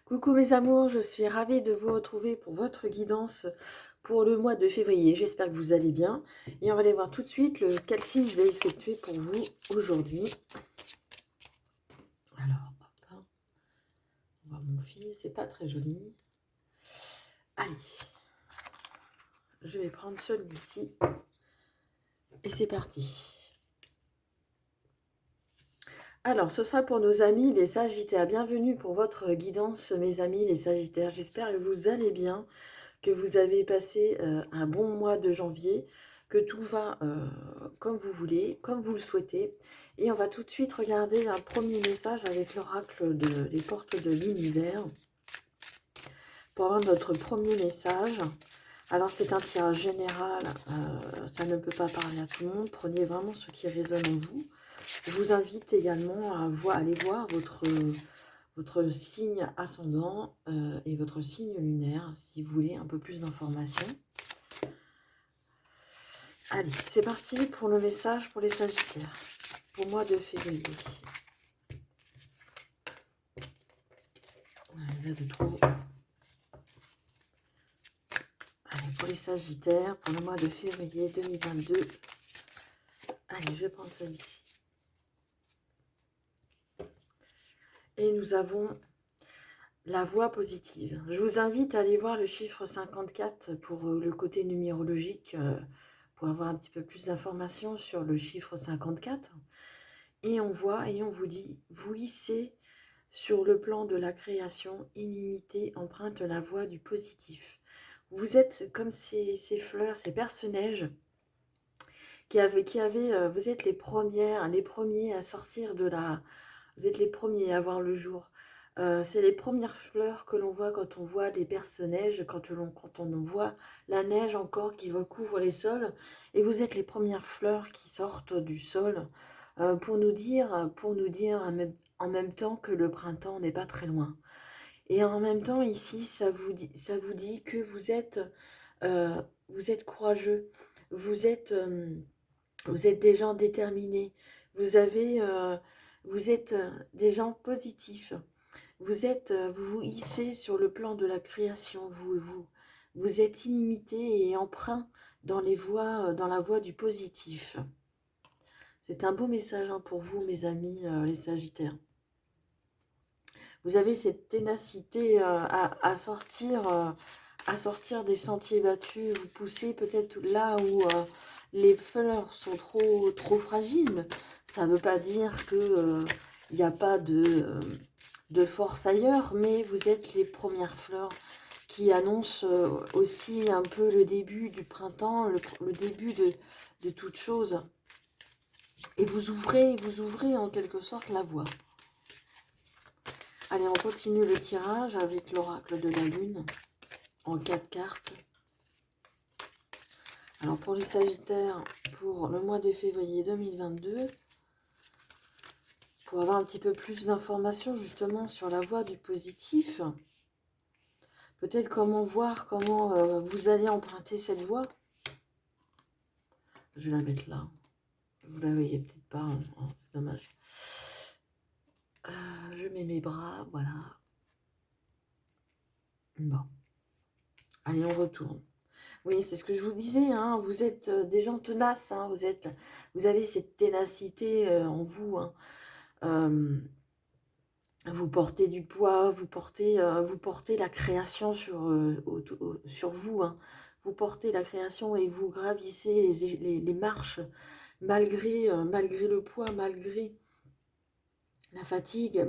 Coucou mes amours, je suis ravie de vous retrouver pour votre guidance pour le mois de février. J'espère que vous allez bien. Et on va aller voir tout de suite quel signe je vais effectuer pour vous aujourd'hui. Alors, hop, hein. On va voir mon fil, c'est pas très joli. Allez, je vais prendre celui-ci. Et c'est parti. Alors, ce sera pour nos amis les Sagittaires. Bienvenue pour votre guidance, mes amis les Sagittaires. J'espère que vous allez bien, que vous avez passé un bon mois de janvier, que tout va comme vous voulez, comme vous le souhaitez. Et on va tout de suite regarder un premier message avec l'oracle des portes de l'univers pour avoir notre premier message. Alors c'est un tirage général, ça ne peut pas parler à tout le monde, prenez vraiment ce qui résonne en vous. Je vous invite également à aller voir votre signe ascendant et votre signe lunaire si vous voulez un peu plus d'informations. Allez, c'est parti pour le message pour les Sagittaires, pour le mois de février. Il y en a de trop. Allez, pour les Sagittaires, pour le mois de février 2022. Allez, je vais prendre celui-ci. Et nous avons la voie positive. Je vous invite à aller voir le chiffre 54 pour le côté numérologique, pour avoir un petit peu plus d'informations sur le chiffre 54. Et on voit et on vous dit, vous hissez sur le plan de la création illimitée, emprunte la voie du positif. Vous êtes comme ces fleurs, ces perce-neige vous êtes les premiers à sortir de la... Vous êtes les premiers à voir le jour. C'est les premières fleurs que l'on voit quand on voit des perce-neige, quand on voit la neige encore qui recouvre les sols. Et vous êtes les premières fleurs qui sortent du sol pour nous dire en même temps que le printemps n'est pas très loin. Et en même temps, ici, ça vous dit que vous êtes courageux, vous êtes, vous êtes des gens déterminés, vous êtes des gens positifs. Vous vous hissez sur le plan de la création, vous êtes illimité et emprunt dans la voie du positif. C'est un beau message pour vous, mes amis, les Sagittaires. Vous avez cette ténacité à sortir des sentiers battus. Vous poussez peut-être là où les fleurs sont trop fragiles. Ça ne veut pas dire qu'il n'y a pas de force ailleurs, mais vous êtes les premières fleurs qui annoncent aussi un peu le début du printemps, le début de toute chose. Et vous ouvrez en quelque sorte la voie. Allez, on continue le tirage avec l'oracle de la lune en 4 cartes. Alors pour les Sagittaires, pour le mois de février 2022, pour avoir un petit peu plus d'informations justement sur la voie du positif, peut-être comment vous allez emprunter cette voie. Je vais la mettre là. Vous la voyez peut-être pas, hein, c'est dommage. Je mets mes bras, voilà. Bon. Allez, on retourne. Oui, c'est ce que je vous disais, hein, vous êtes des gens tenaces, hein, vous avez cette ténacité en vous. Hein. Vous portez du poids, vous portez la création sur vous. Hein. Vous portez la création et vous gravissez les marches malgré le poids, malgré la fatigue,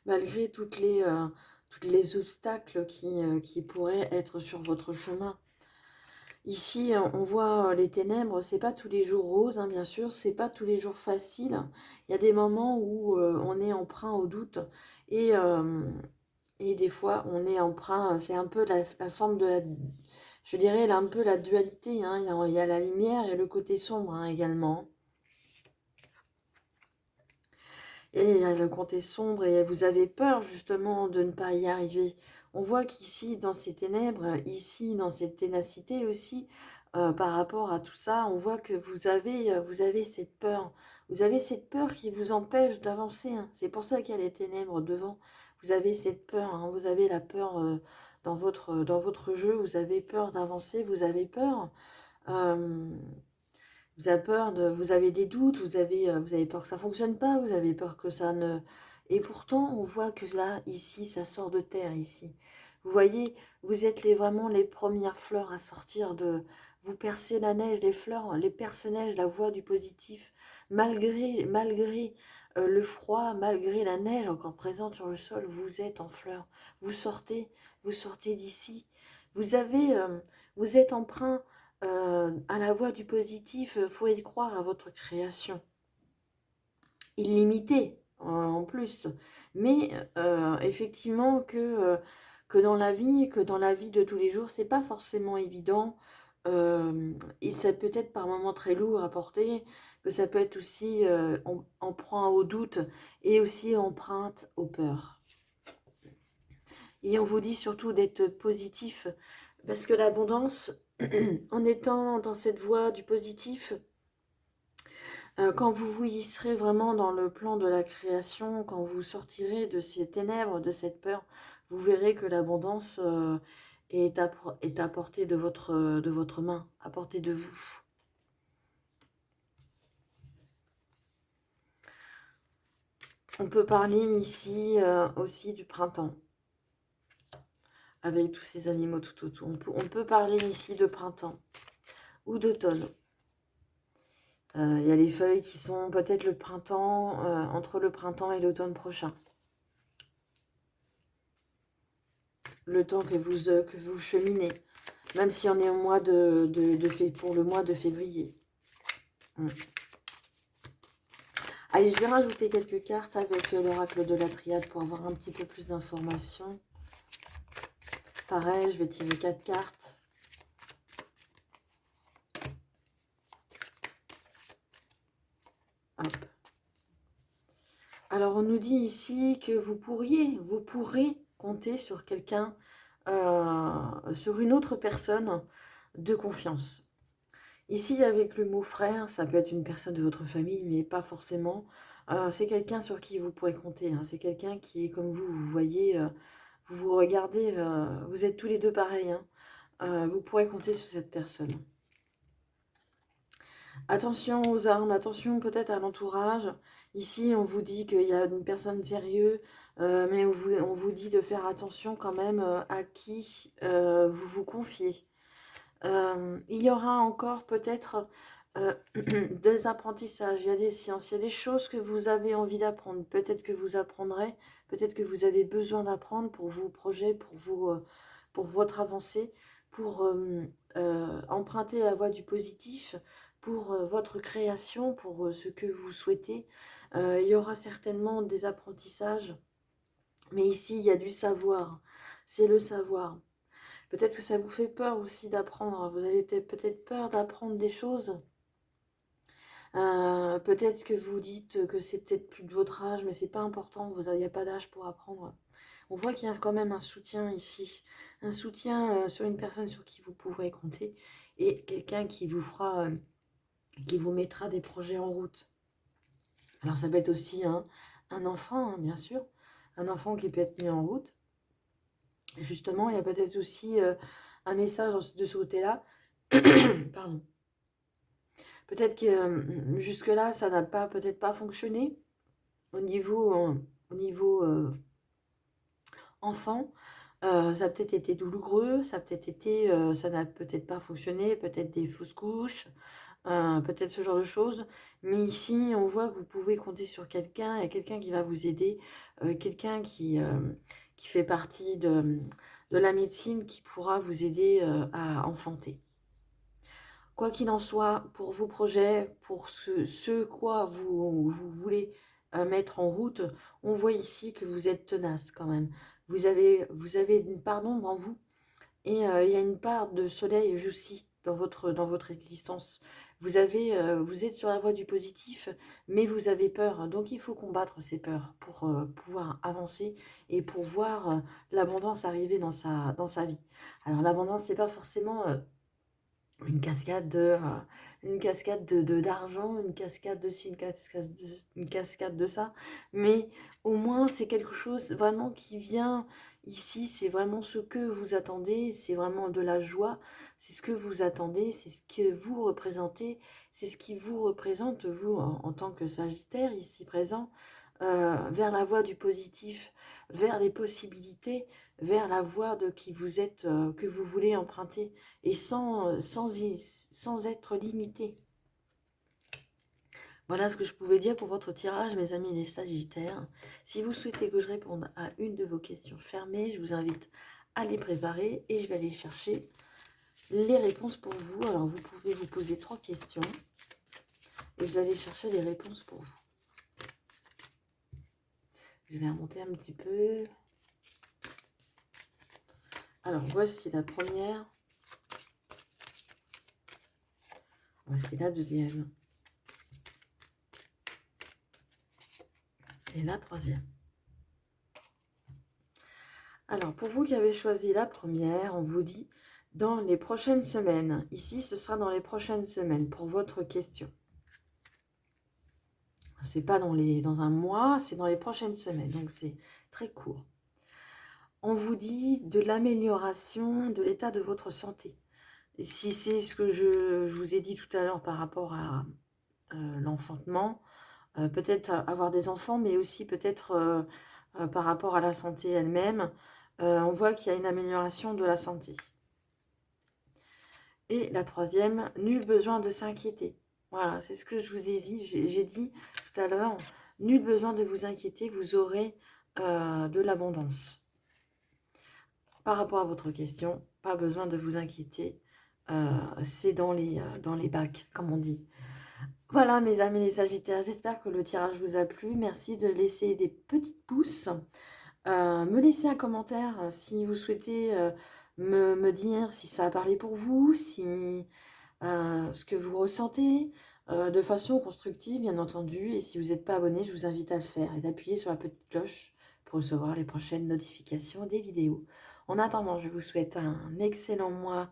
malgré toutes les obstacles qui pourraient être sur votre chemin. Ici, on voit les ténèbres, c'est pas tous les jours rose, hein, bien sûr, c'est pas tous les jours facile. Il y a des moments où on est emprunt au doute et des fois on est emprunt, c'est un peu la forme de je dirais un peu la dualité, hein. Il y a la lumière et le côté sombre hein, également. Et le côté sombre et vous avez peur justement de ne pas y arriver. On voit qu'ici, dans ces ténèbres, ici, dans cette ténacité aussi, par rapport à tout ça, on voit que vous avez cette peur. Vous avez cette peur qui vous empêche d'avancer, hein. C'est pour ça qu'il y a les ténèbres devant. Vous avez cette peur, hein. Vous avez la peur dans votre jeu. Vous avez peur d'avancer. Vous avez peur. euh, vous avez des doutes. Vous avez peur que ça fonctionne pas. Vous avez peur que ça ne... Et pourtant, on voit que là, ici, ça sort de terre, ici. Vous voyez, vous êtes vraiment les premières fleurs à sortir de... Vous percez la neige, les fleurs, les perce-neige, la voie du positif. Malgré le froid, malgré la neige encore présente sur le sol, vous êtes en fleurs. Vous sortez d'ici. Vous avez, vous êtes emprunt à la voie du positif. Faut y croire à votre création illimitée en plus. Mais effectivement que dans la vie de tous les jours, c'est pas forcément évident. Et ça peut être par moments très lourd à porter, que ça peut être aussi emprunt au doute et aussi empreinte aux peurs. Et on vous dit surtout d'être positif, parce que l'abondance, en étant dans cette voie du positif, quand vous y serez vraiment dans le plan de la création, quand vous sortirez de ces ténèbres, de cette peur, vous verrez que l'abondance est à portée de votre main, à portée de vous. On peut parler ici aussi du printemps, avec tous ces animaux tout autour. On peut parler ici de printemps ou d'automne. Il y a les feuilles qui sont peut-être le printemps, entre le printemps et l'automne prochain. Le temps que vous cheminez, même si on est au mois pour le mois de février. Allez, je vais rajouter quelques cartes avec l'oracle de la triade pour avoir un petit peu plus d'informations. Pareil, je vais tirer 4 cartes. Hop. Alors, on nous dit ici que vous pourrez compter sur quelqu'un, sur une autre personne de confiance. Ici, avec le mot frère, ça peut être une personne de votre famille, mais pas forcément. C'est quelqu'un sur qui vous pourrez compter, hein. C'est quelqu'un qui est comme vous voyez, vous vous regardez, vous êtes tous les deux pareils, hein. Vous pourrez compter sur cette personne. Attention aux armes, attention peut-être à l'entourage. Ici, on vous dit qu'il y a une personne sérieuse, mais on vous dit de faire attention quand même à qui vous vous confiez. Il y aura encore peut-être des apprentissages, il y a des sciences, il y a des choses que vous avez envie d'apprendre. Peut-être que vous apprendrez, peut-être que vous avez besoin d'apprendre pour vos projets, pour votre avancée, pour emprunter la voie du positif, pour votre création, pour ce que vous souhaitez. Il y aura certainement des apprentissages, mais ici, il y a du savoir. C'est le savoir. Peut-être que ça vous fait peur aussi d'apprendre. Vous avez peut-être peur d'apprendre des choses. Peut-être que vous dites que c'est peut-être plus de votre âge, mais c'est pas important. Il n'y a pas d'âge pour apprendre. On voit qu'il y a quand même un soutien ici. Un soutien sur une personne sur qui vous pourrez compter. Et quelqu'un qui vous fera, qui vous mettra des projets en route. Alors ça peut être aussi un enfant, hein, bien sûr. Un enfant qui peut être mis en route. Justement, il y a peut-être aussi un message de ce côté-là. Pardon. Peut-être que jusque-là, ça n'a pas peut-être pas fonctionné au niveau enfant. Ça a peut-être été douloureux, ça a peut-être été, ça n'a peut-être pas fonctionné, peut-être des fausses couches, peut-être ce genre de choses. Mais ici, on voit que vous pouvez compter sur quelqu'un, il y a quelqu'un qui va vous aider, quelqu'un qui fait partie de la médecine qui pourra vous aider à enfanter. Quoi qu'il en soit, pour vos projets, pour ce quoi vous voulez mettre en route, on voit ici que vous êtes tenace quand même. Vous avez une part d'ombre en vous et il y a une part de soleil aussi dans votre existence. Vous êtes sur la voie du positif, mais vous avez peur. Donc il faut combattre ces peurs pour pouvoir avancer et pour voir l'abondance arriver dans sa vie. Alors l'abondance, c'est pas forcément une cascade d'argent, une cascade de ci, une cascade de ça. Mais au moins, c'est quelque chose vraiment qui vient ici. C'est vraiment ce que vous attendez. C'est vraiment de la joie. C'est ce que vous attendez. C'est ce que vous représentez. C'est ce qui vous représente, vous, en tant que Sagittaire, ici présent, vers la voie du positif, vers les possibilités, vers la voie de qui vous êtes, que vous voulez emprunter, et sans être limité. Voilà ce que je pouvais dire pour votre tirage, mes amis les Sagittaires. Si vous souhaitez que je réponde à une de vos questions fermées, je vous invite à les préparer et je vais aller chercher les réponses pour vous. Alors, vous pouvez vous poser 3 questions et je vais aller chercher les réponses pour vous. Je vais remonter un petit peu. Alors, voici la première. Voici la deuxième. Et la troisième. Alors, pour vous qui avez choisi la première, on vous dit dans les prochaines semaines. Ici, ce sera dans les prochaines semaines pour votre question. C'est pas dans un mois, c'est dans les prochaines semaines. Donc, c'est très court. On vous dit de l'amélioration de l'état de votre santé. Et si c'est ce que je vous ai dit tout à l'heure par rapport à l'enfantement, peut-être avoir des enfants, mais aussi peut-être par rapport à la santé elle-même, on voit qu'il y a une amélioration de la santé. Et la troisième, nul besoin de s'inquiéter. Voilà, c'est ce que je vous ai dit. J'ai dit tout à l'heure, nul besoin de vous inquiéter, vous aurez de l'abondance. Par rapport à votre question, pas besoin de vous inquiéter. C'est dans les bacs, comme on dit. Voilà, mes amis les Sagittaires, j'espère que le tirage vous a plu. Merci de laisser des petites pouces. Me laisser un commentaire si vous souhaitez me dire si ça a parlé pour vous, si ce que vous ressentez, de façon constructive, bien entendu. Et si vous n'êtes pas abonné, je vous invite à le faire et d'appuyer sur la petite cloche pour recevoir les prochaines notifications des vidéos. En attendant, je vous souhaite un excellent mois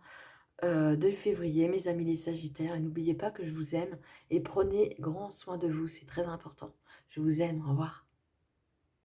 de février, mes amis les Sagittaires. Et n'oubliez pas que je vous aime et prenez grand soin de vous, c'est très important. Je vous aime, au revoir.